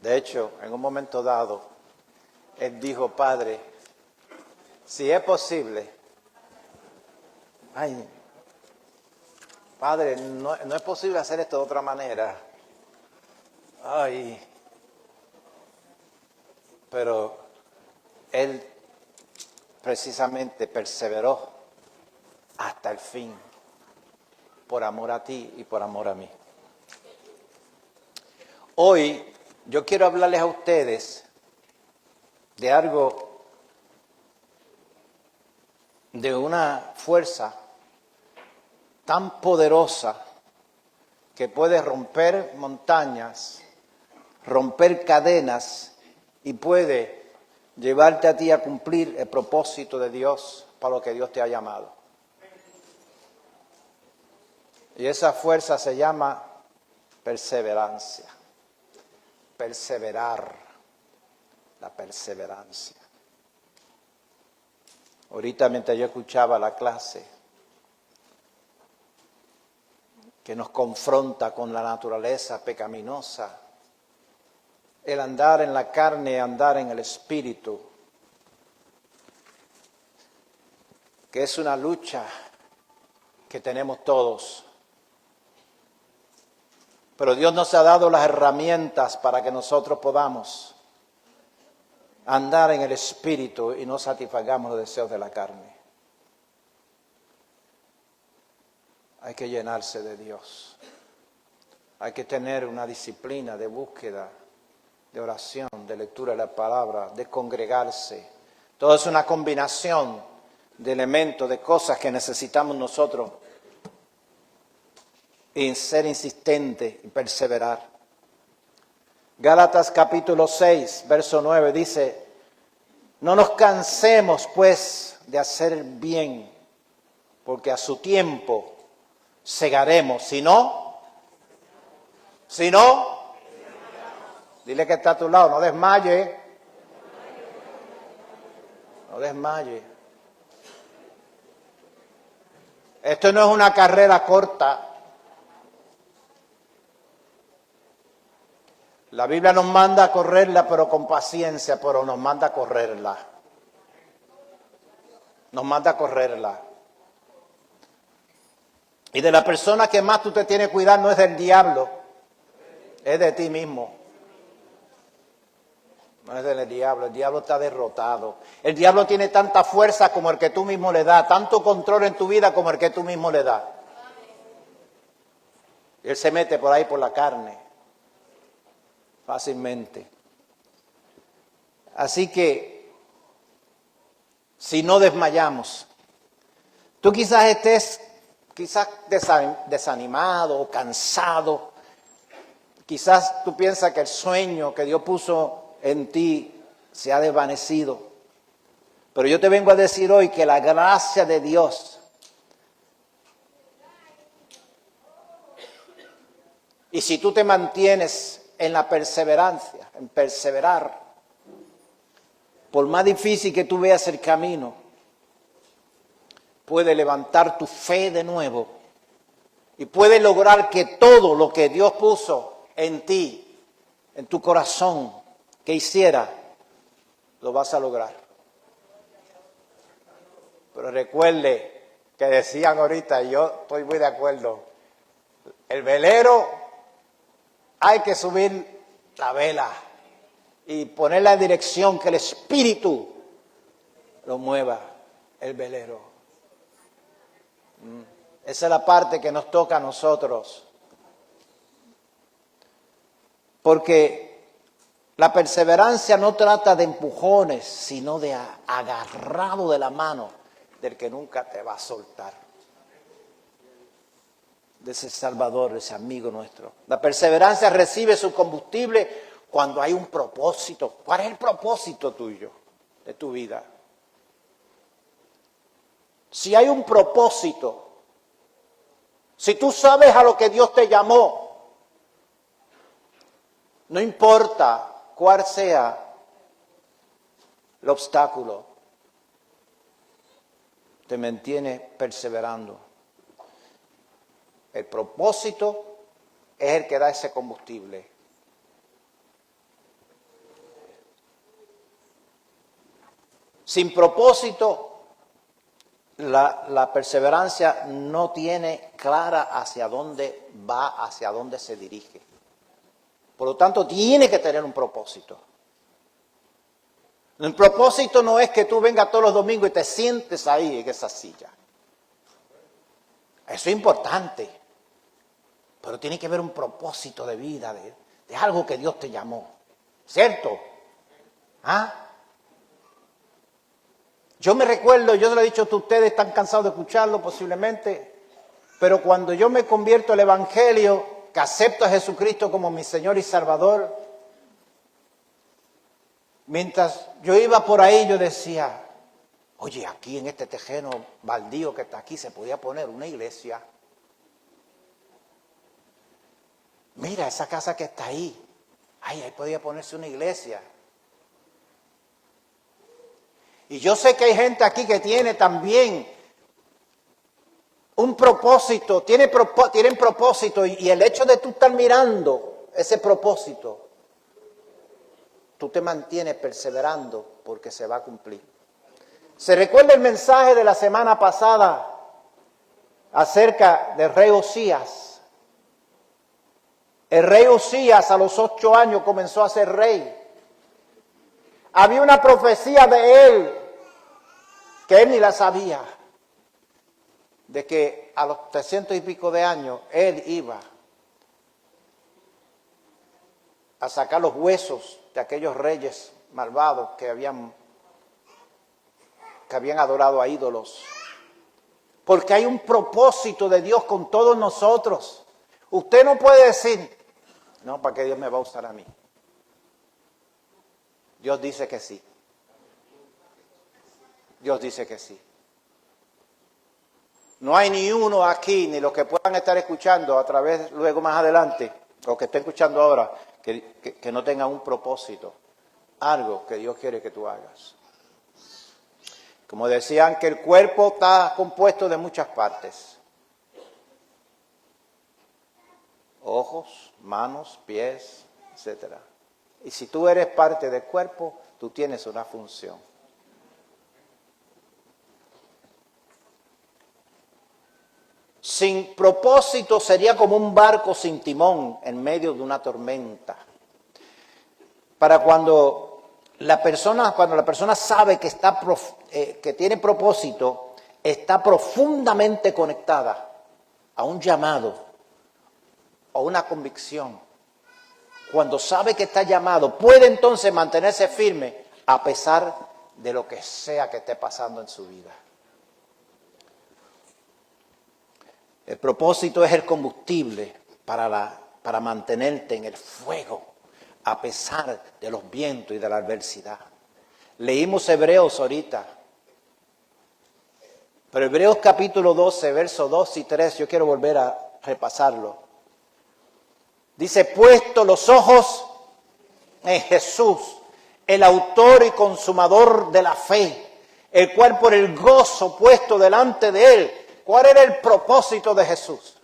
De hecho, en un momento dado, él dijo: Padre, si es posible, Padre, no es posible hacer esto de otra manera. Pero él precisamente perseveró hasta el fin, por amor a ti y por amor a mí. Hoy yo quiero hablarles a ustedes de algo, de una fuerza tan poderosa que puede romper montañas, romper cadenas y puede llevarte a ti a cumplir el propósito de Dios para lo que Dios te ha llamado. Y esa fuerza se llama perseverancia. Perseverar, la perseverancia. Ahorita mientras yo escuchaba la clase que nos confronta con la naturaleza pecaminosa, el andar en la carne, andar en el espíritu, que es una lucha que tenemos todos. Pero Dios nos ha dado las herramientas para que nosotros podamos andar en el espíritu y no satisfagamos los deseos de la carne. Hay que llenarse de Dios. Hay que tener una disciplina de búsqueda, de oración, de lectura de la palabra, de congregarse. Todo es una combinación de elementos, de cosas que necesitamos nosotros y ser insistente y perseverar. Gálatas capítulo 6, verso 9 dice: no nos cansemos pues de hacer el bien, porque a su tiempo segaremos. Si no, dile que está a tu lado, no desmaye. No desmaye. Esto no es una carrera corta. La Biblia nos manda a correrla, pero con paciencia, pero nos manda a correrla. Nos manda a correrla. Y de la persona que más tú te tienes que cuidar no es del diablo, es de ti mismo. No es del diablo, el diablo está derrotado. El diablo tiene tanta fuerza como el que tú mismo le das, tanto control en tu vida como el que tú mismo le das. Y él se mete por ahí por la carne. Fácilmente. Así que, si no desmayamos, tú quizás estés desanimado o cansado, quizás tú piensas que el sueño que Dios puso en ti se ha desvanecido, pero yo te vengo a decir hoy que la gracia de Dios y si tú te mantienes en la perseverancia, en perseverar, por más difícil que tú veas el camino, puede levantar tu fe de nuevo y puede lograr que todo lo que Dios puso en ti, en tu corazón, que hiciera, lo vas a lograr. Pero recuerde que decían ahorita, y yo estoy muy de acuerdo, el velero hay que subir la vela y ponerla en dirección que el Espíritu lo mueva, el velero. Esa es la parte que nos toca a nosotros. Porque la perseverancia no trata de empujones, sino de agarrado de la mano del que nunca te va a soltar. De ese Salvador, de ese amigo nuestro. La perseverancia recibe su combustible cuando hay un propósito. ¿Cuál es el propósito tuyo, de tu vida? Si hay un propósito, si tú sabes a lo que Dios te llamó, no importa cuál sea el obstáculo, te mantiene perseverando. El propósito es el que da ese combustible. Sin propósito, la perseverancia no tiene clara hacia dónde va, hacia dónde se dirige. Por lo tanto, tiene que tener un propósito. El propósito no es que tú vengas todos los domingos y te sientes ahí en esa silla. Eso es importante. Pero tiene que haber un propósito de vida, de algo que Dios te llamó. ¿Cierto? ¿Ah? Yo me recuerdo, yo se lo he dicho a ustedes, están cansados de escucharlo posiblemente, pero cuando yo me convierto al Evangelio, que acepto a Jesucristo como mi Señor y Salvador, mientras yo iba por ahí, yo decía, oye, aquí en este terreno baldío que está aquí se podía poner una iglesia. Mira esa casa que está ahí, ahí podía ponerse una iglesia. Y yo sé que hay gente aquí que tiene también un propósito, tienen propósito, y el hecho de tú estar mirando ese propósito, tú te mantienes perseverando porque se va a cumplir. ¿Se recuerda el mensaje de la semana pasada acerca del rey Usías? El rey Usías a los 8 años comenzó a ser rey. Había una profecía de él que él ni la sabía, de que a los 300 y pico de años él iba a sacar los huesos de aquellos reyes malvados que habían adorado a ídolos. Porque hay un propósito de Dios con todos nosotros. Usted no puede decir, no, ¿para qué Dios me va a usar a mí? Dios dice que sí. Dios dice que sí. No hay ni uno aquí, ni los que puedan estar escuchando a través, luego más adelante, o que estén escuchando ahora, que no tengan un propósito, algo que Dios quiere que tú hagas. Como decían, que el cuerpo está compuesto de muchas partes. Ojos, manos, pies, etc. Y si tú eres parte del cuerpo, tú tienes una función. Sin propósito sería como un barco sin timón en medio de una tormenta. Para cuando la persona sabe que tiene propósito, está profundamente conectada a un llamado o una convicción. Cuando sabe que está llamado, puede entonces mantenerse firme a pesar de lo que sea que esté pasando en su vida. El propósito es el combustible para mantenerte en el fuego a pesar de los vientos y de la adversidad. Leímos Hebreos ahorita, pero Hebreos capítulo 12, versos 2 y 3, yo quiero volver a repasarlo. Dice, puesto los ojos en Jesús, el autor y consumador de la fe, el cual por el gozo puesto delante de él. ¿Cuál era el propósito de Jesús?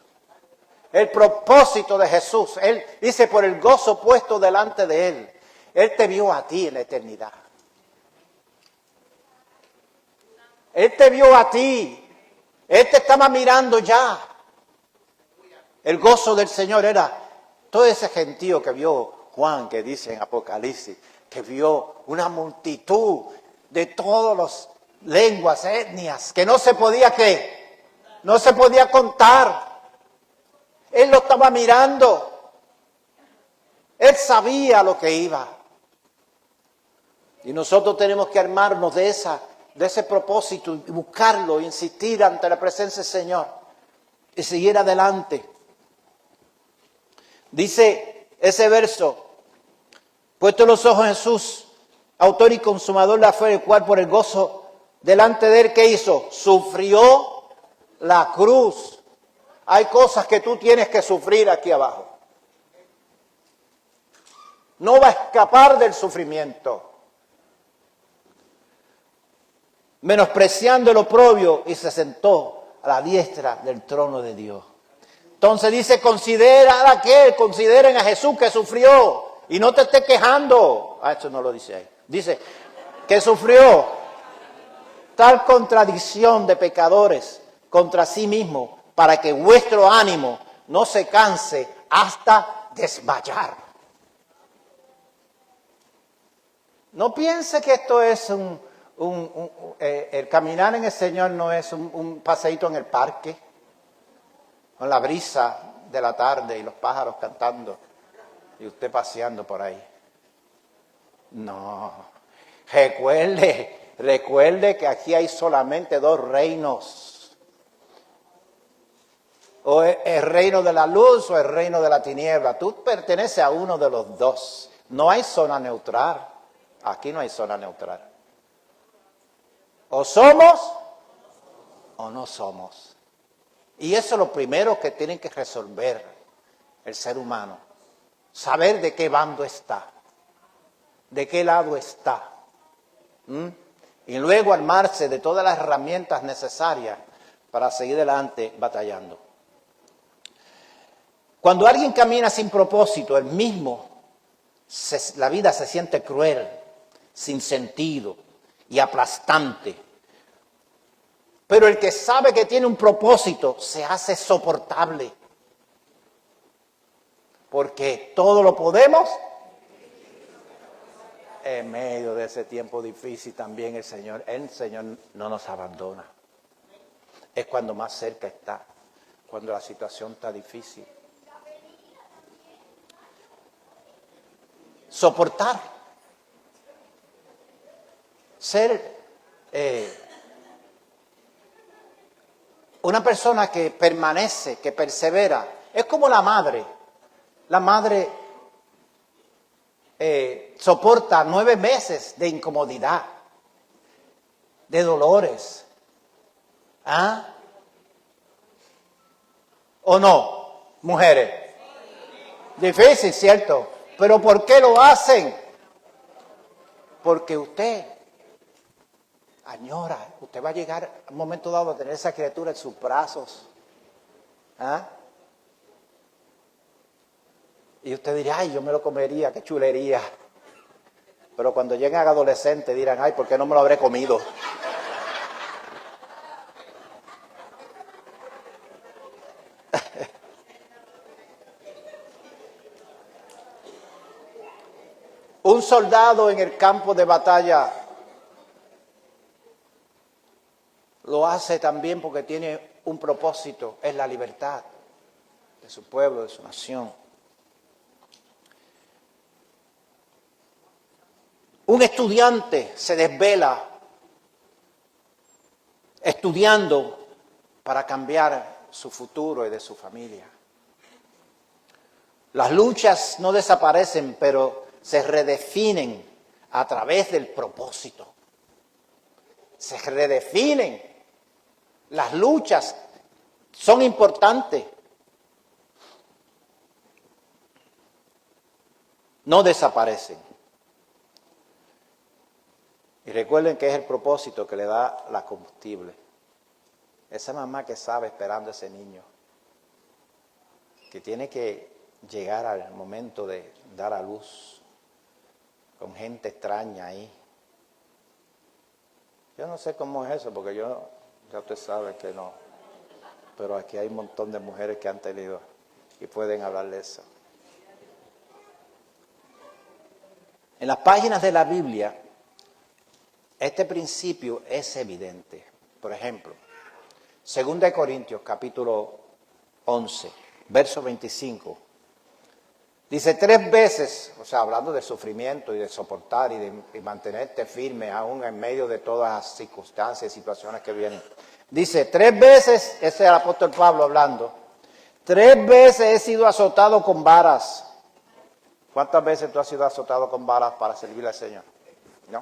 El propósito de Jesús. Él dice, por el gozo puesto delante de él. Él te vio a ti en la eternidad. Él te vio a ti. Él te estaba mirando ya. El gozo del Señor era todo ese gentío que vio Juan, que dice en Apocalipsis, que vio una multitud de todas las lenguas, etnias, que no se podía no se podía contar. Él lo estaba mirando. Él sabía lo que iba. Y nosotros tenemos que armarnos de ese propósito y buscarlo, insistir ante la presencia del Señor y seguir adelante. Dice ese verso, puesto los ojos en Jesús, autor y consumador de la fe, el cual por el gozo delante de él, ¿qué hizo? Sufrió la cruz. Hay cosas que tú tienes que sufrir aquí abajo. No va a escapar del sufrimiento. Menospreciando el oprobio, y se sentó a la diestra del trono de Dios. Entonces dice, consideren a Jesús que sufrió y no te estés quejando. Esto no lo dice ahí. Dice que sufrió tal contradicción de pecadores contra sí mismo para que vuestro ánimo no se canse hasta desmayar. No piense que esto es el caminar en el Señor no es un paseíto en el parque, con la brisa de la tarde y los pájaros cantando y usted paseando por ahí. No, recuerde que aquí hay solamente dos reinos. O el reino de la luz o el reino de la tiniebla. Tú perteneces a uno de los dos. No hay zona neutral. Aquí no hay zona neutral. O somos o no somos. Y eso es lo primero que tienen que resolver el ser humano. Saber de qué bando está. De qué lado está. Y luego armarse de todas las herramientas necesarias para seguir adelante batallando. Cuando alguien camina sin propósito, la vida se siente cruel, sin sentido y aplastante. Pero el que sabe que tiene un propósito se hace soportable. Porque todo lo podemos. En medio de ese tiempo difícil también el Señor no nos abandona. Es cuando más cerca está, cuando la situación está difícil. Soportar. Ser una persona que permanece, que persevera. Es como la madre. La madre soporta 9 meses de incomodidad, de dolores. ¿Ah? ¿O no, mujeres? Difícil, ¿cierto? ¿Pero por qué lo hacen? Porque usted añora, usted va a llegar a un momento dado a tener esa criatura en sus brazos. ¿Ah? Y usted dirá, ay, yo me lo comería, qué chulería. Pero cuando lleguen a adolescentes dirán, ay, ¿por qué no me lo habré comido? Un soldado en el campo de batalla lo hace también porque tiene un propósito, es la libertad de su pueblo, de su nación. Un estudiante se desvela estudiando para cambiar su futuro y de su familia. Las luchas no desaparecen, pero se redefinen a través del propósito. Se redefinen. Las luchas son importantes. No desaparecen. Y recuerden que es el propósito que le da la combustible. Esa mamá que sabe esperando a ese niño, que tiene que llegar al momento de dar a luz, con gente extraña ahí. Yo no sé cómo es eso, porque ya usted sabe que no. Pero aquí hay un montón de mujeres que han tenido y pueden hablar de eso. En las páginas de la Biblia, este principio es evidente. Por ejemplo, 2 Corintios capítulo 11, verso 25. Dice 3 veces, o sea, hablando de sufrimiento y de soportar y de mantenerte firme aún en medio de todas las circunstancias y situaciones que vienen. Dice 3 veces, ese es el apóstol Pablo hablando, 3 veces he sido azotado con varas. ¿Cuántas veces tú has sido azotado con varas para servirle al Señor? ¿No?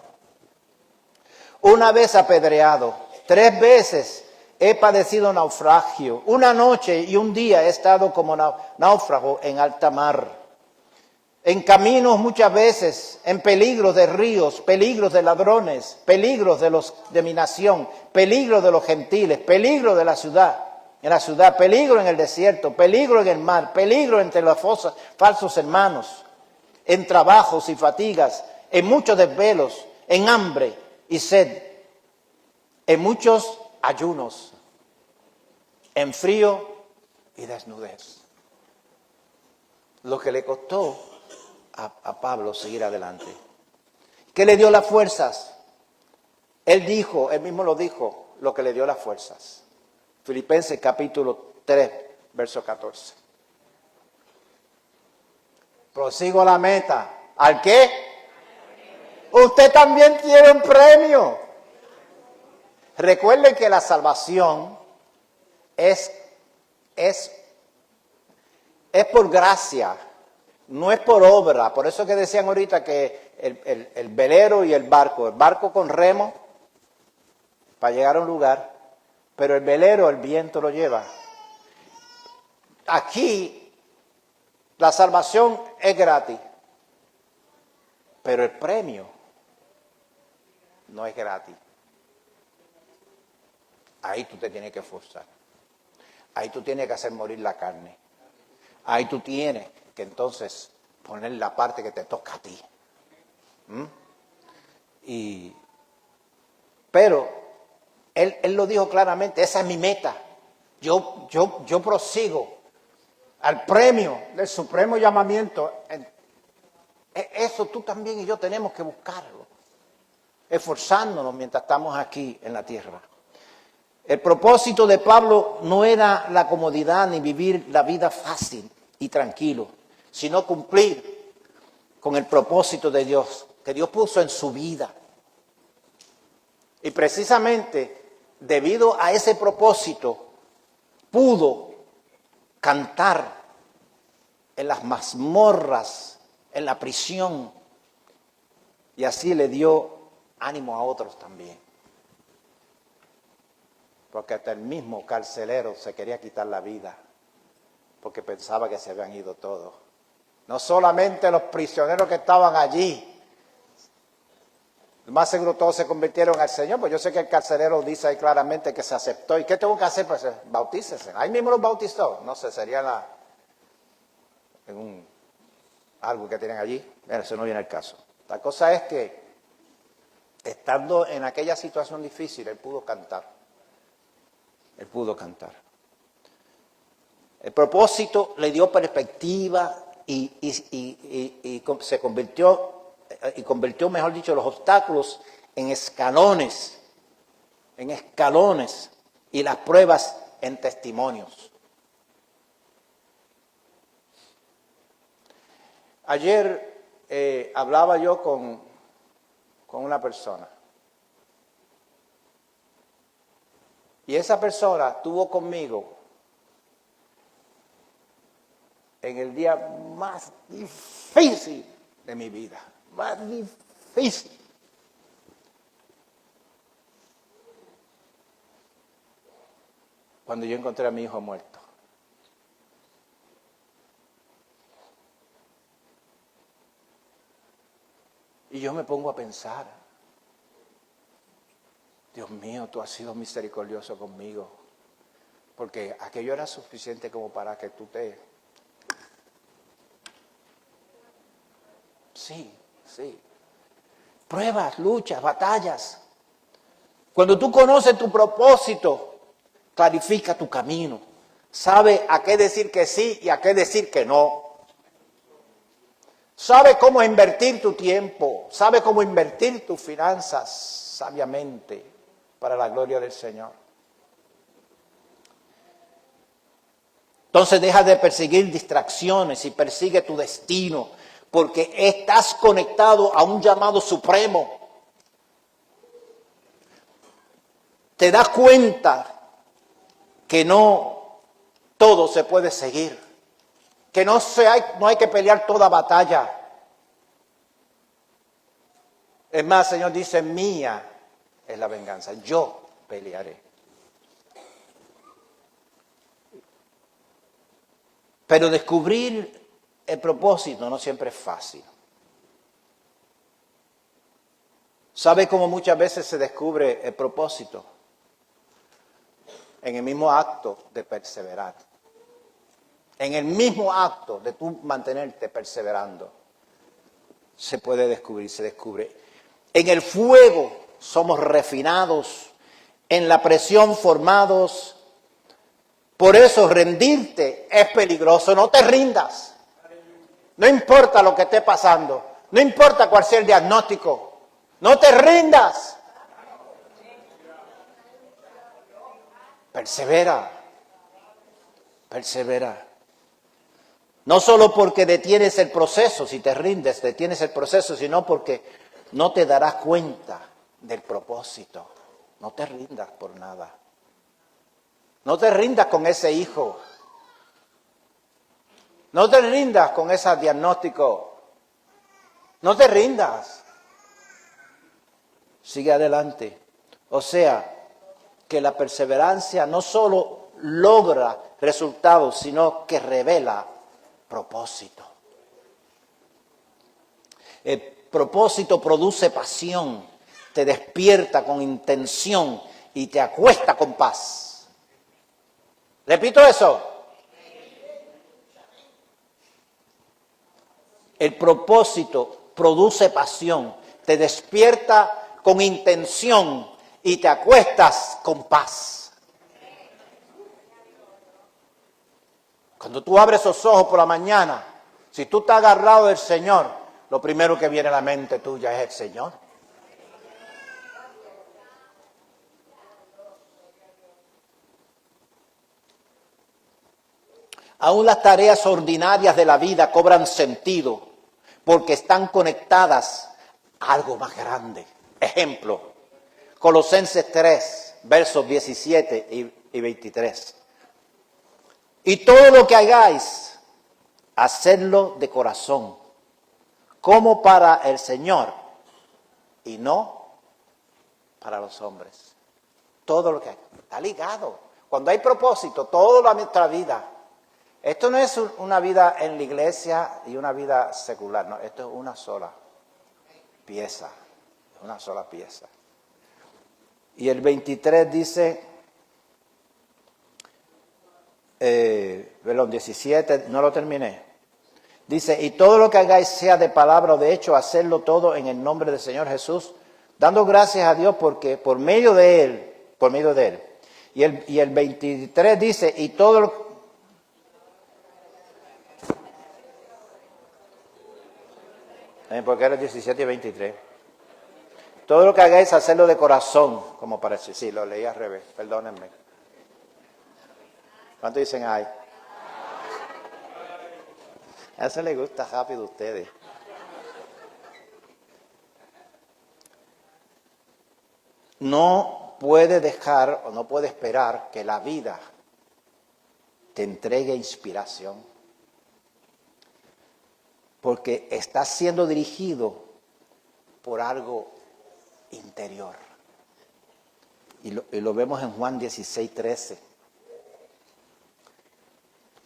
Una vez apedreado, 3 veces he padecido naufragio. Una noche y un día he estado como náufrago en alta mar. En caminos muchas veces, en peligros de ríos, peligros de ladrones, peligros de mi nación, peligros de los gentiles, peligros de la ciudad. en la ciudad, peligro en el desierto, peligro en el mar, peligro entre los falsos hermanos, en trabajos y fatigas, en muchos desvelos, en hambre y sed, en muchos ayunos, en frío y desnudez. Lo que le costó a Pablo seguir adelante. ¿Qué le dio las fuerzas? Él mismo lo dijo, lo que le dio las fuerzas. Filipenses capítulo 3, verso 14. Prosigo a la meta. ¿Al qué? Usted también tiene un premio. Recuerden que la salvación es por gracia, no es por obra. Por eso que decían ahorita que el velero y el barco con remo para llegar a un lugar, pero el velero el viento lo lleva. Aquí la salvación es gratis, pero el premio no es gratis. Ahí tú te tienes que esforzar. Ahí tú tienes que hacer morir la carne. Ahí tú tienes que entonces poner la parte que te toca a ti. Pero él lo dijo claramente, esa es mi meta. Yo prosigo al premio del supremo llamamiento. Eso tú también y yo tenemos que buscarlo, esforzándonos mientras estamos aquí en la tierra. El propósito de Pablo no era la comodidad ni vivir la vida fácil y tranquilo, sino cumplir con el propósito de Dios, que Dios puso en su vida. Y precisamente debido a ese propósito, pudo cantar en las mazmorras, en la prisión, y así le dio ánimo a otros también. Porque hasta el mismo carcelero se quería quitar la vida, porque pensaba que se habían ido todos. No solamente los prisioneros que estaban allí, más seguro todos se convirtieron al Señor, pues yo sé que el carcelero dice ahí claramente que se aceptó. ¿Y qué tengo que hacer? Pues bautícese. Ahí mismo los bautizó. No sé, sería algo que tienen allí. Pero eso no viene al caso. La cosa es que, estando en aquella situación difícil, él pudo cantar. Él pudo cantar. El propósito le dio perspectiva y se convirtió, mejor dicho, los obstáculos en escalones, y las pruebas en testimonios. Ayer hablaba yo con una persona. Y esa persona estuvo conmigo en el día más difícil de mi vida. Más difícil. Cuando yo encontré a mi hijo muerto. Y yo me pongo a pensar, Dios mío, tú has sido misericordioso conmigo, porque aquello era suficiente como para que tú te... Sí. Pruebas, luchas, batallas. Cuando tú conoces tu propósito, clarifica tu camino. Sabe a qué decir que sí y a qué decir que no. Sabe cómo invertir tu tiempo, sabe cómo invertir tus finanzas sabiamente para la gloria del Señor. Entonces deja de perseguir distracciones y persigue tu destino, porque estás conectado a un llamado supremo. Te das cuenta que no todo se puede seguir, que no hay que pelear toda batalla. Es más, el Señor dice, mía es la venganza, yo pelearé. Pero descubrir el propósito no siempre es fácil. ¿Sabe cómo muchas veces se descubre el propósito? en el mismo acto de perseverar. En el mismo acto de tú mantenerte perseverando, se puede descubrir, se descubre. En el fuego somos refinados, en la presión formados. Por eso rendirte es peligroso, no te rindas. No importa lo que esté pasando, no importa cuál sea el diagnóstico, no te rindas. Persevera, persevera. No solo porque detienes el proceso, si te rindes, detienes el proceso, sino porque no te darás cuenta del propósito. No te rindas por nada. No te rindas con ese hijo. No te rindas con ese diagnóstico. No te rindas. Sigue adelante. O sea, que la perseverancia no solo logra resultados, sino que revela propósito. El propósito produce pasión, te despierta con intención y te acuesta con paz. Repito eso. El propósito produce pasión, te despierta con intención y te acuestas con paz. Cuando tú abres esos ojos por la mañana, si tú estás agarrado del Señor, lo primero que viene a la mente tuya es el Señor. Aún las tareas ordinarias de la vida cobran sentido porque están conectadas a algo más grande. Ejemplo, Colosenses 3, versos 17 y 23. Y todo lo que hagáis, hacedlo de corazón, como para el Señor y no para los hombres. Todo lo que está ligado. Cuando hay propósito, toda nuestra vida. Esto no es una vida en la iglesia y una vida secular, no, esto es una sola pieza, una sola pieza. Y el 23 dice, 17, no lo terminé. Dice, y todo lo que hagáis sea de palabra o de hecho, hacerlo todo en el nombre del Señor Jesús, dando gracias a Dios porque por medio de Él. Y el 23 dice, y todo lo porque era 17 y 23. Todo lo que hagáis, hacerlo de corazón, como parece. Sí, lo leí al revés, perdónenme. ¿Cuántos dicen ay? A eso les gusta rápido a ustedes. No puede dejar o no puede esperar que la vida te entregue inspiración. Porque estás siendo dirigido por algo interior. Y lo vemos en Juan 16, 13.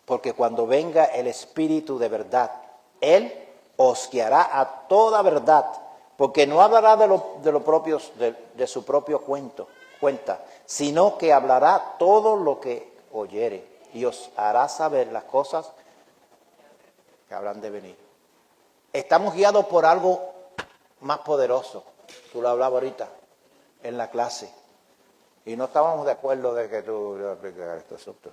Porque cuando venga el Espíritu de verdad, Él os guiará a toda verdad, porque no hablará de su propio cuenta, sino que hablará todo lo que oyere y os hará saber las cosas que habrán de venir. Estamos guiados por algo más poderoso. Tú lo hablabas ahorita en la clase. Y no estábamos de acuerdo de que tú explicaras este asunto.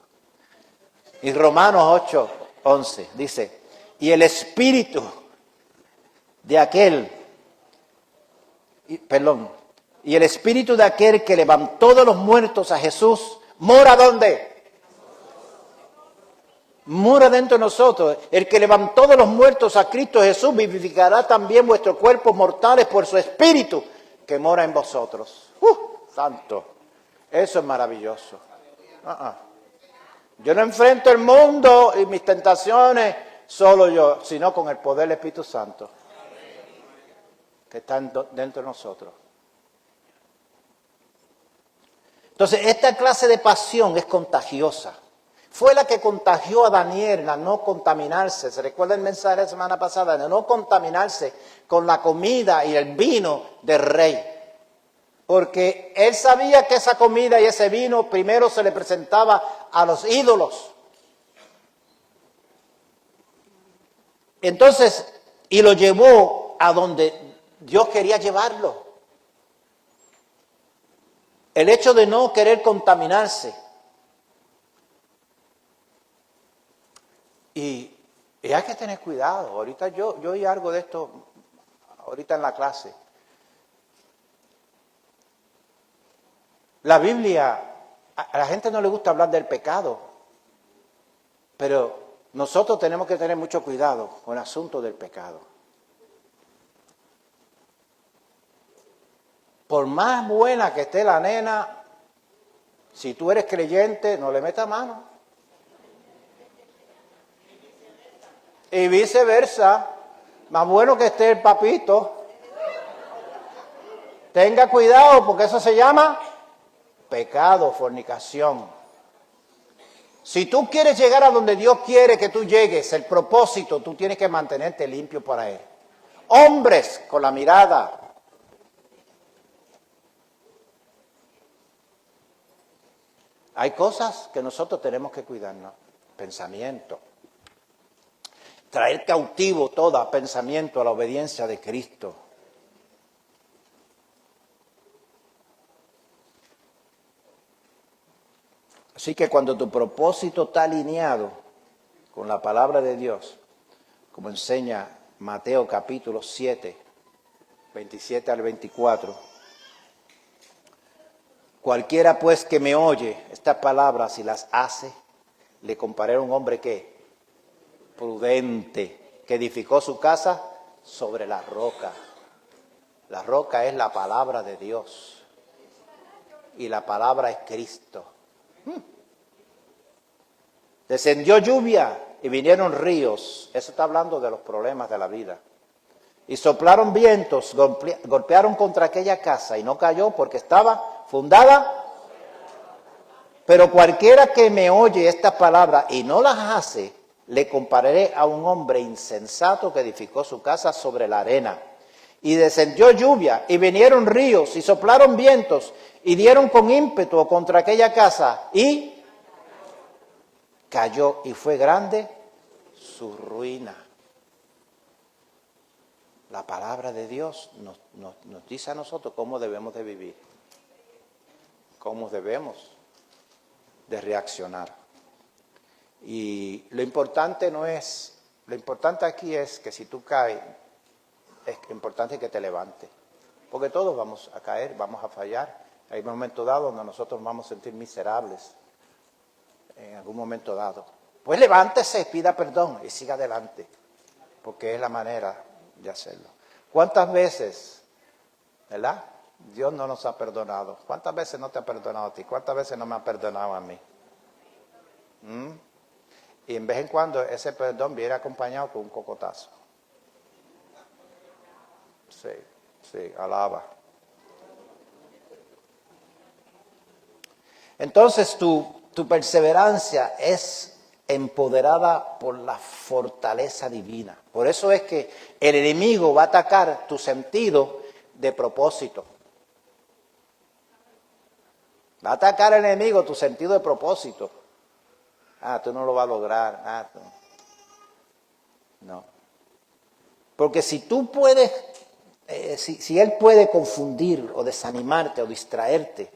Y Romanos 8, 11 dice, y el espíritu de aquel, y el espíritu de aquel que levantó de los muertos a Jesús, ¿mora dónde? Mora dentro de nosotros. El que levantó de los muertos a Cristo Jesús vivificará también vuestros cuerpos mortales por su espíritu que mora en vosotros. Santo. Eso es maravilloso. Yo no enfrento el mundo y mis tentaciones solo yo, sino con el poder del Espíritu Santo que está dentro de nosotros. Entonces, esta clase de pasión es contagiosa. Fue la que contagió a Daniel a no contaminarse. ¿Se recuerda el mensaje de la semana pasada? De no contaminarse con la comida y el vino del rey. Porque él sabía que esa comida y ese vino primero se le presentaba a los ídolos. Entonces, y lo llevó a donde Dios quería llevarlo. El hecho de no querer contaminarse. Y hay que tener cuidado. Ahorita yo oí algo de esto ahorita en la clase. La Biblia, a la gente no le gusta hablar del pecado, pero nosotros tenemos que tener mucho cuidado con el asunto del pecado. Por más buena que esté la nena, si tú eres creyente, no le metas mano. Y viceversa, más bueno que esté el papito, tenga cuidado porque eso se llama pecado, fornicación. Si tú quieres llegar a donde Dios quiere que tú llegues, el propósito, tú tienes que mantenerte limpio para Él. Hombres con la mirada. Hay cosas que nosotros tenemos que cuidarnos. Pensamiento. Traer cautivo todo pensamiento a la obediencia de Cristo. Así que cuando tu propósito está alineado con la palabra de Dios, como enseña Mateo capítulo 7, 27 al 24, cualquiera pues que me oye estas palabras y las hace, le comparé a un hombre que prudente, que edificó su casa sobre la roca. La roca es la palabra de Dios y la palabra es Cristo. Descendió lluvia y vinieron ríos. Eso está hablando de los problemas de la vida. Y soplaron vientos, golpearon contra aquella casa y no cayó porque estaba fundada. Pero cualquiera que me oye estas palabras y no las hace, le compararé a un hombre insensato que edificó su casa sobre la arena. Y descendió lluvia y vinieron ríos y soplaron vientos y dieron con ímpetu contra aquella casa y cayó y fue grande su ruina. La palabra de Dios nos dice a nosotros cómo debemos de vivir, cómo debemos de reaccionar. Y lo importante aquí es que si tú caes, es importante que te levantes, porque todos vamos a caer, vamos a fallar. Hay momentos dados donde nosotros vamos a sentir miserables, en algún momento dado. Pues levántese, pida perdón y siga adelante, porque es la manera de hacerlo. ¿Cuántas veces, verdad? Dios no nos ha perdonado. ¿Cuántas veces no te ha perdonado a ti? ¿Cuántas veces no me ha perdonado a mí? Y en vez en cuando ese perdón viene acompañado con un cocotazo. Sí, alaba. Entonces tu perseverancia es empoderada por la fortaleza divina. Por eso es que el enemigo va a atacar tu sentido de propósito. Va a atacar el enemigo tu sentido de propósito. Tú no lo vas a lograr. No. Porque si tú puedes, si él puede confundir o desanimarte o distraerte,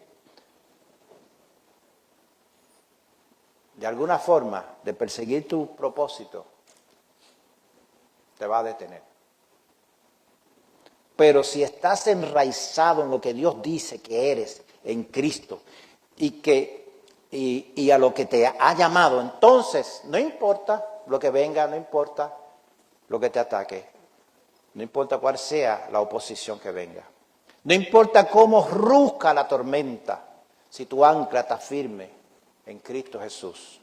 de alguna forma de perseguir tu propósito, te va a detener. Pero si estás enraizado en lo que Dios dice que eres en Cristo y a lo que te ha llamado, entonces no importa lo que venga, no importa lo que te ataque, no importa cuál sea la oposición que venga, no importa cómo ruzca la tormenta, si tu ancla está firme en Cristo Jesús.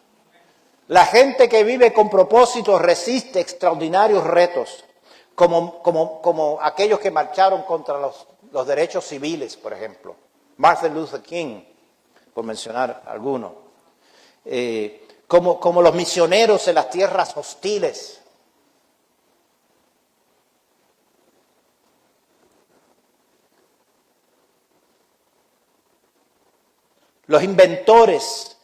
La gente que vive con propósito resiste extraordinarios retos, como aquellos que marcharon contra los derechos civiles, por ejemplo. Martin Luther King, por mencionar alguno. Como los misioneros en las tierras hostiles. Los inventores,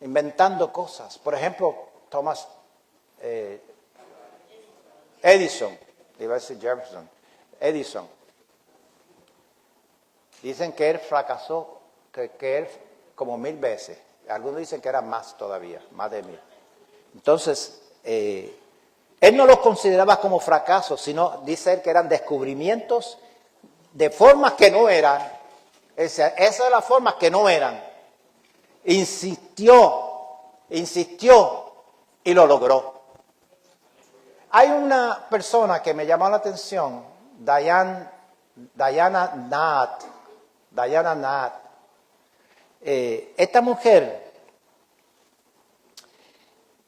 inventando cosas. Por ejemplo, Thomas Edison, iba a decir Jefferson, Edison. Dicen que él fracasó, que él como 1000 veces. Algunos dicen que era más todavía, más de 1000. Entonces, él no los consideraba como fracasos, sino dice él que eran descubrimientos de formas que no eran. Esas son las formas que no eran. Insistió y lo logró. Hay una persona que me llamó la atención, Diana Nath. Esta mujer,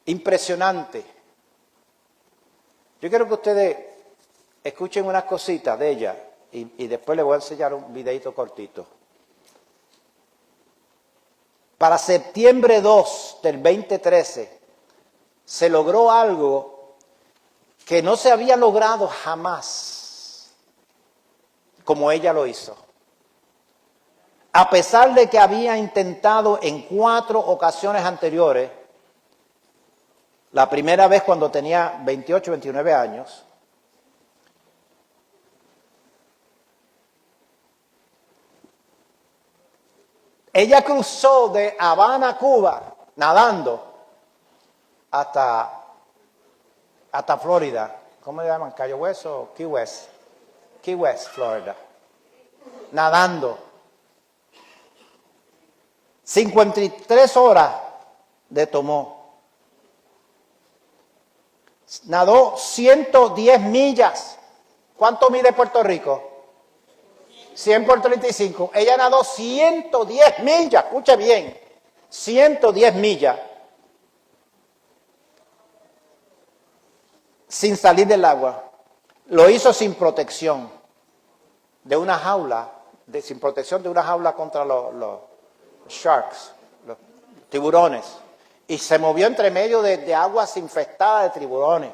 impresionante. Yo quiero que ustedes escuchen unas cositas de ella y después les voy a enseñar un videito cortito. Para septiembre 2 del 2013 se logró algo que no se había logrado jamás, como ella lo hizo. A pesar de que había intentado en 4 ocasiones anteriores, la primera vez cuando tenía 28, 29 años, ella cruzó de Habana, Cuba, nadando, hasta Florida. ¿Cómo le llaman? ¿Cayo West o Key West? Key West, Florida. Nadando. 53 horas le tomó. Nadó 110 millas. ¿Cuánto mide Puerto Rico? 100 por 35. Ella nadó 110 millas. Escuche bien. 110 millas. Sin salir del agua. Lo hizo sin protección. De una jaula. Sin protección de una jaula contra los sharks, los tiburones. Y se movió entre medio de aguas infestadas de tiburones.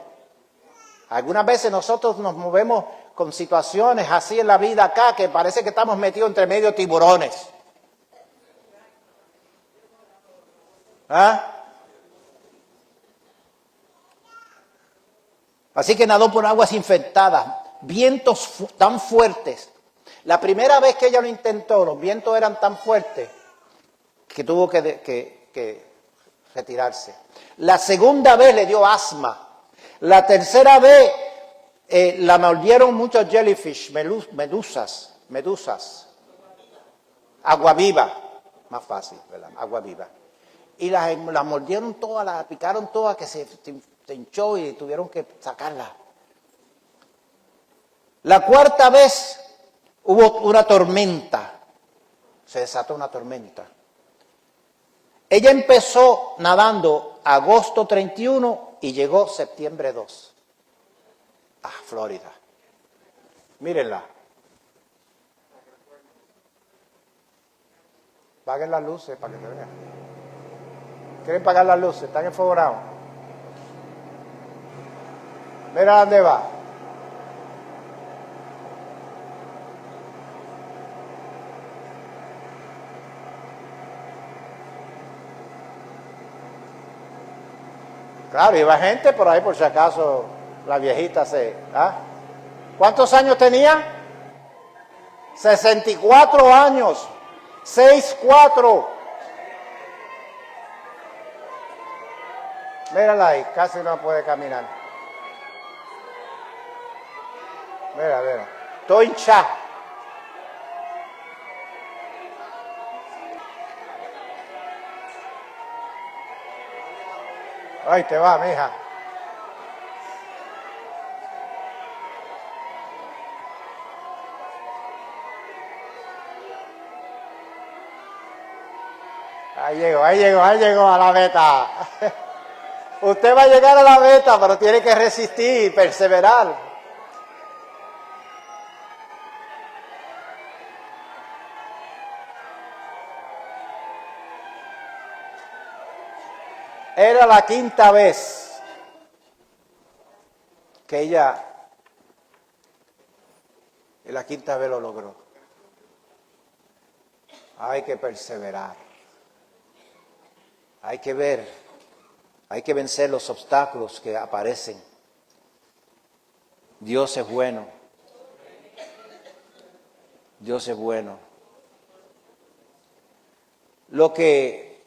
Algunas veces nosotros nos movemos con situaciones así en la vida acá que parece que estamos metidos entre medio de tiburones. ¿Ah? Así que nadó por aguas infectadas, vientos tan fuertes. La primera vez que ella lo intentó, los vientos eran tan fuertes que tuvo que retirarse. La segunda vez le dio asma. La tercera vez la mordieron muchos jellyfish, medusas. Agua viva, más fácil, ¿verdad? Agua viva. Y la mordieron todas, la picaron todas, que se hinchó y tuvieron que sacarla. La cuarta vez hubo una tormenta, se desató una tormenta. Ella empezó nadando agosto 31 y llegó septiembre 2 a Florida. Mírenla. Paguen las luces para que se vean. ¿Quieren pagar las luces? ¿Están enfogonados? Mira dónde va. Claro, iba gente por ahí por si acaso la viejita se... ¿ah? ¿Cuántos años tenía? 64 años. 6'4". Mírala ahí, casi no puede caminar. Mira. Estoy hinchado. Ahí te va, mija. Ahí llegó a la meta. Usted va a llegar a la meta, pero tiene que resistir, perseverar. Era la quinta vez que ella, la quinta vez lo logró. Hay que perseverar. Hay que ver. Hay que vencer los obstáculos que aparecen. Dios es bueno. Dios es bueno. Lo que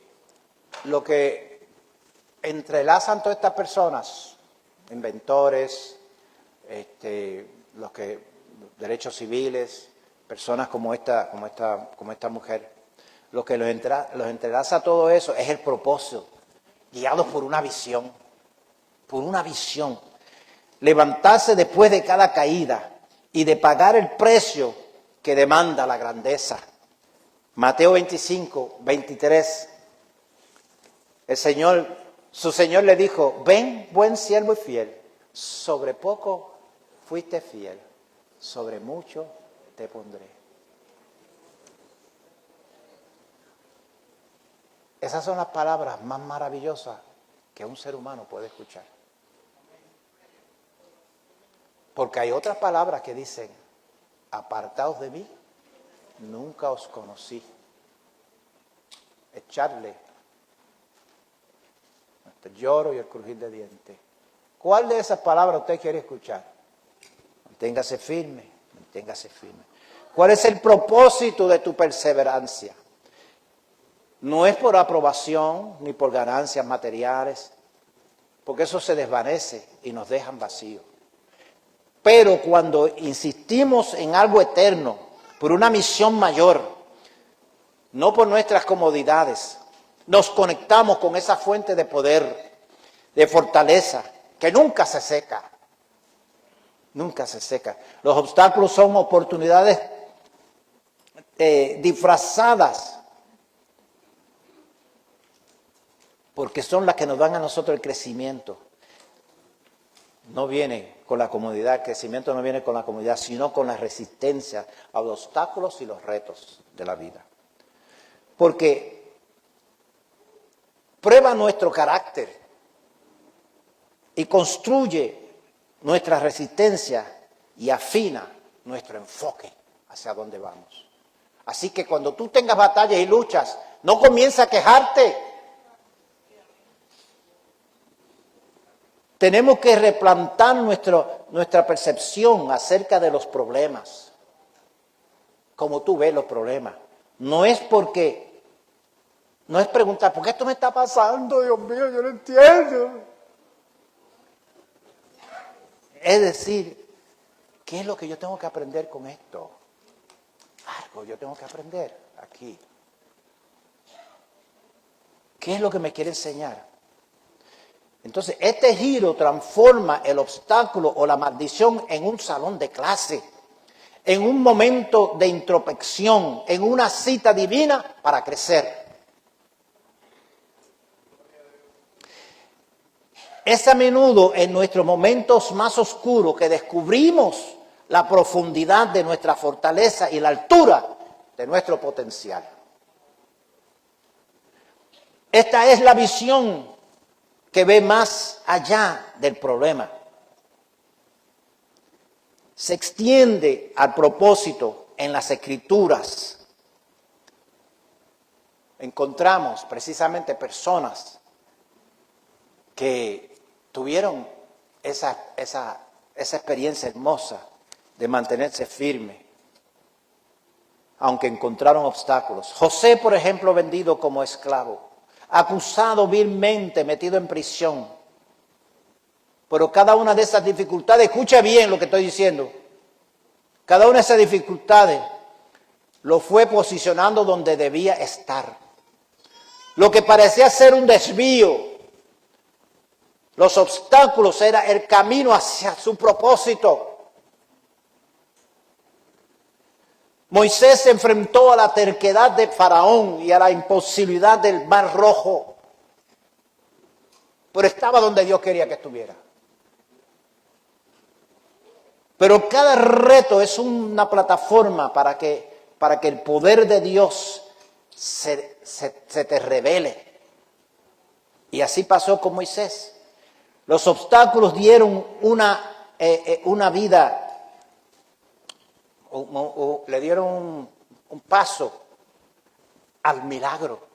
entrelazan todas estas personas, inventores, derechos civiles, personas como esta mujer, lo que los entrelaza todo eso es el propósito, guiados por una visión, levantarse después de cada caída y de pagar el precio que demanda la grandeza. Mateo 25, 23, su Señor le dijo: ven, buen siervo y fiel, sobre poco fuiste fiel, sobre mucho te pondré. Esas son las palabras más maravillosas que un ser humano puede escuchar. Porque hay otras palabras que dicen: apartaos de mí, nunca os conocí. Echarle el lloro y el crujir de dientes. ¿Cuál de esas palabras usted quiere escuchar? Manténgase firme, manténgase firme. ¿Cuál es el propósito de tu perseverancia? No es por aprobación ni por ganancias materiales, porque eso se desvanece y nos dejan vacíos. Pero cuando insistimos en algo eterno, por una misión mayor, no por nuestras comodidades, nos conectamos con esa fuente de poder, de fortaleza, que nunca se seca. Nunca se seca. Los obstáculos son oportunidades disfrazadas, porque son las que nos dan a nosotros el crecimiento. No viene con la comodidad, el crecimiento no viene con la comodidad, sino con la resistencia a los obstáculos y los retos de la vida. Porque prueba nuestro carácter y construye nuestra resistencia y afina nuestro enfoque hacia dónde vamos. Así que cuando tú tengas batallas y luchas, no comiences a quejarte. Tenemos que replantar nuestra percepción acerca de los problemas. Como tú ves los problemas. No es preguntar, ¿por qué esto me está pasando? Dios mío, yo no entiendo. Es decir, ¿qué es lo que yo tengo que aprender con esto? Algo yo tengo que aprender aquí. ¿Qué es lo que me quiere enseñar? Entonces, este giro transforma el obstáculo o la maldición en un salón de clase, en un momento de introspección, en una cita divina para crecer. Es a menudo en nuestros momentos más oscuros que descubrimos la profundidad de nuestra fortaleza y la altura de nuestro potencial. Esta es la visión que ve más allá del problema. Se extiende al propósito en las Escrituras. Encontramos precisamente personas que tuvieron esa experiencia hermosa de mantenerse firme, aunque encontraron obstáculos. José, por ejemplo, vendido como esclavo, acusado vilmente, metido en prisión. Pero cada una de esas dificultades, escucha bien lo que estoy diciendo, cada una de esas dificultades lo fue posicionando donde debía estar. Lo que parecía ser un desvío, los obstáculos era el camino hacia su propósito. Moisés se enfrentó a la terquedad de Faraón y a la imposibilidad del Mar Rojo, pero estaba donde Dios quería que estuviera. Pero cada reto es una plataforma para que el poder de Dios se te revele. Y así pasó con Moisés. Los obstáculos dieron una vida, le dieron un paso al milagro.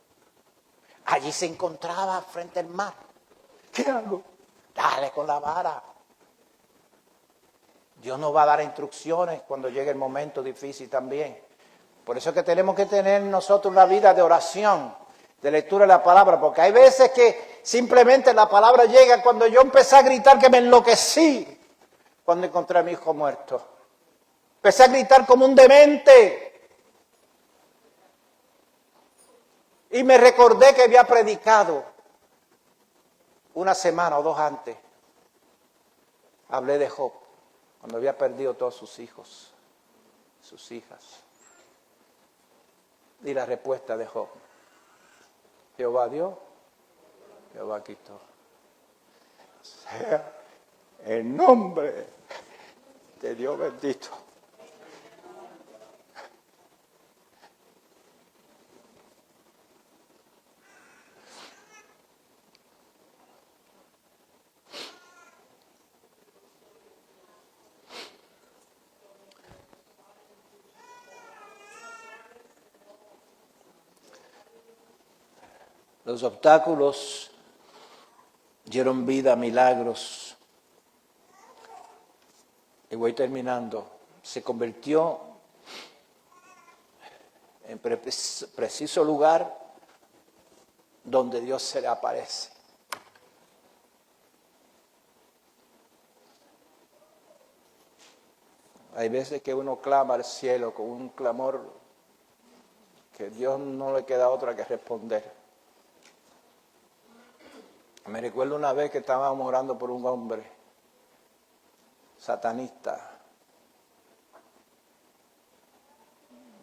Allí se encontraba frente al mar. ¿Qué hago? Dale con la vara. Dios nos va a dar instrucciones cuando llegue el momento difícil también. Por eso es que tenemos que tener nosotros una vida de oración, de lectura de la palabra, porque hay veces que simplemente la palabra llega cuando yo empecé a gritar que me enloquecí cuando encontré a mi hijo muerto. Empecé a gritar como un demente. Y me recordé que había predicado una semana o dos antes. Hablé de Job, cuando había perdido todos sus hijos, sus hijas. Y la respuesta de Job: Jehová dio, Jehová quitó. Sea el nombre de Dios bendito. Los obstáculos dieron vida a milagros. Y voy terminando. Se convirtió en preciso lugar donde Dios se le aparece. Hay veces que uno clama al cielo con un clamor que Dios no le queda otra que responder. Me recuerdo una vez que estábamos orando por un hombre satanista.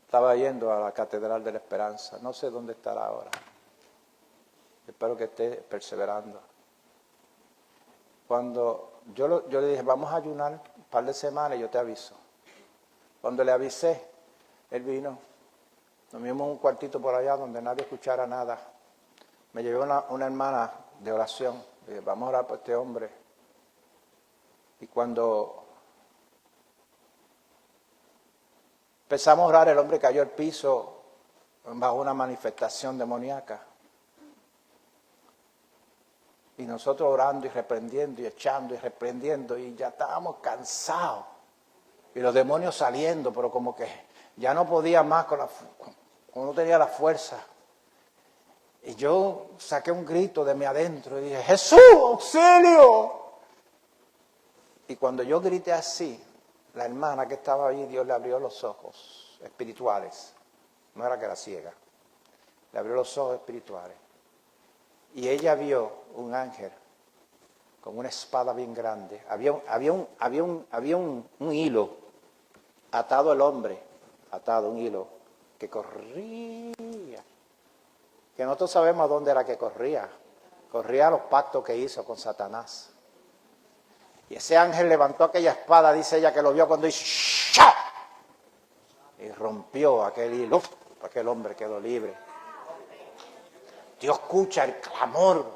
Estaba yendo a la Catedral de la Esperanza. No sé dónde estará ahora. Espero que esté perseverando. Cuando yo le dije, vamos a ayunar un par de semanas y yo te aviso. Cuando le avisé, él vino. Nos vimos en un cuartito por allá donde nadie escuchara nada. Me llevó una hermana de oración. Le dije, vamos a orar por este hombre. Y cuando empezamos a orar, el hombre cayó al piso bajo una manifestación demoníaca. Y nosotros orando y reprendiendo y echando y reprendiendo, y ya estábamos cansados. Y los demonios saliendo, pero como que ya no podía más, no tenía la fuerza. Y yo saqué un grito de mí adentro y dije, ¡Jesús, auxilio! Y cuando yo grité así, la hermana que estaba ahí, Dios le abrió los ojos espirituales. No era que era ciega. Le abrió los ojos espirituales. Y ella vio un ángel con una espada bien grande. Había un hilo atado al hombre, un hilo que corría. Que nosotros sabemos a dónde era que corría. Corría a los pactos que hizo con Satanás. Y ese ángel levantó aquella espada, dice ella que lo vio cuando hizo ¡shá! Y rompió aquel hilo. Aquel hombre quedó libre. Dios escucha el clamor.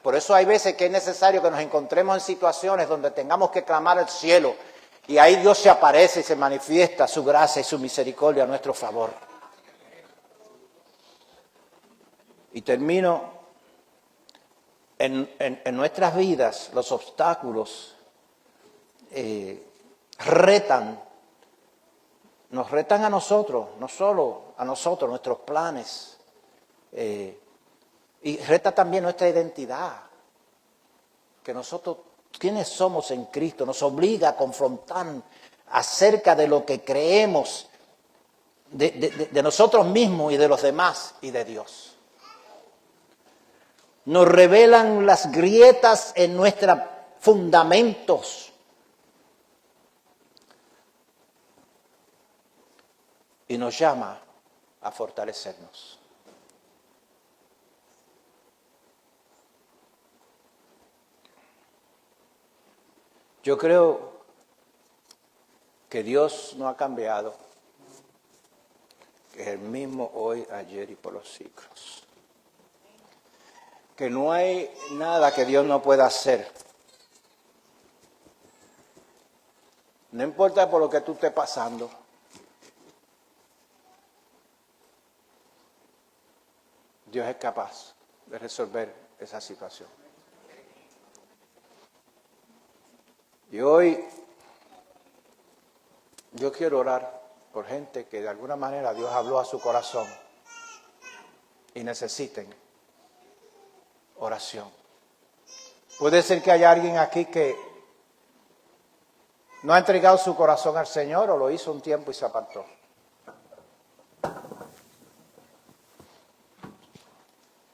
Por eso hay veces que es necesario que nos encontremos en situaciones donde tengamos que clamar al cielo. Y ahí Dios se aparece y se manifiesta su gracia y su misericordia a nuestro favor. Y termino, en nuestras vidas los obstáculos nos retan a nosotros, no solo a nosotros, nuestros planes, y reta también nuestra identidad, que nosotros, ¿quiénes somos en Cristo? Nos obliga a confrontar acerca de lo que creemos de nosotros mismos y de los demás y de Dios. Nos revelan las grietas en nuestros fundamentos. Y nos llama a fortalecernos. Yo creo que Dios no ha cambiado, que es el mismo hoy, ayer y por los siglos. Que no hay nada que Dios no pueda hacer. No importa por lo que tú estés pasando. Dios es capaz de resolver esa situación. Y hoy yo quiero orar por gente que de alguna manera Dios habló a su corazón y necesiten oración. Puede ser que haya alguien aquí que no ha entregado su corazón al Señor o lo hizo un tiempo y se apartó.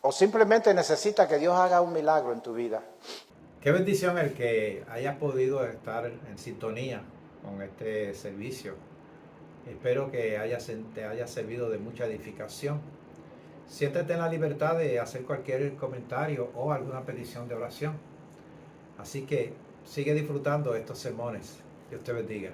O simplemente necesita que Dios haga un milagro en tu vida. Qué bendición el que hayas podido estar en sintonía con este servicio. Espero que te haya servido de mucha edificación. Siéntete en la libertad de hacer cualquier comentario o alguna petición de oración. Así que sigue disfrutando estos sermones. Dios te bendiga.